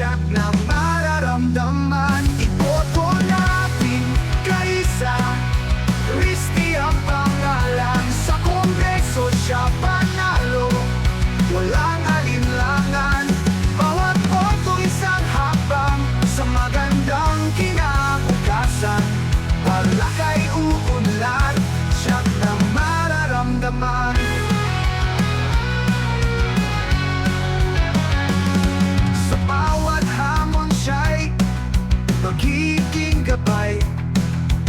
Siyak na mararamdaman. Iboto natin kaisa. Christy ang pangalan. Sa Kongreso siya panalo. Walang alinlangan. Bawat boto isang hakbang sa magandang kinabukasan. Palakay uunlad, siyak na mararamdaman. Sa bawat hamon siya'y magiging gabay.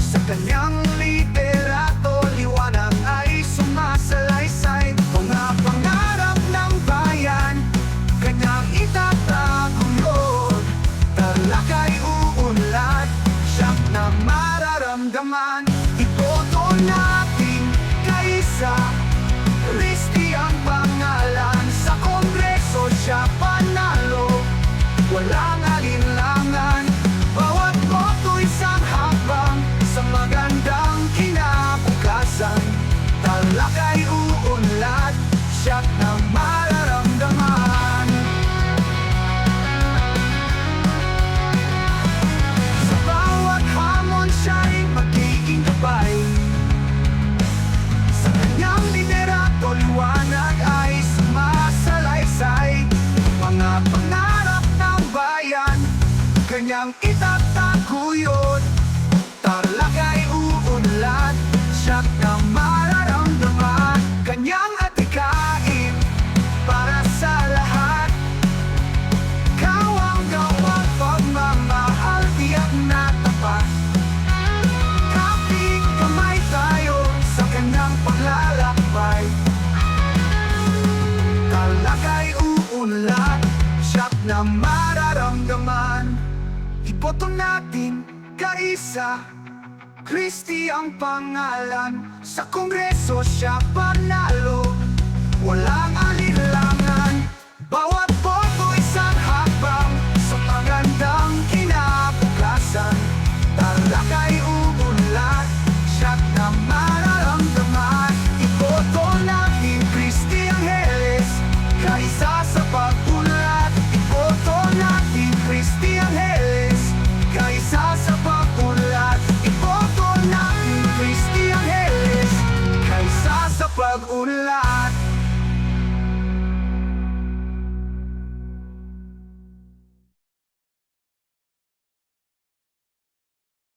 Sa kanyang liderato, liwanag ay sumasalaysay. Mga pangarap ng bayan, kanyang itataguyod. Talakay uunlad, siyak na mararamdaman. Iboto natin kaisa. Christy ang pangalan. Sa Kongreso siya panalo. Walang alinlangan. Bawat boto isang hakbang sa magandang kinabukasan. Talakay uunlad, siyak na mararamdaman. Sa bawat hamon siya'y magiging gabay. Sa kanyang liderato, liwanag ay sumasalaysay. Mga pangarap ng bayan, kanyang itataguyod. Talakay uunlad, siyak na mararamdaman. Kanyang atikain para sa lahat. Kawang-gawang pagmamahal, tiyak na tapat. Kapit kamay tayo sa kanyang paglalakbay. Talakay uunlad, siyak na mararamdaman. Iboto natin kaisa. Christy ang pangalan. Sa Kongreso siya panalo. Walang alinlangan. Bawat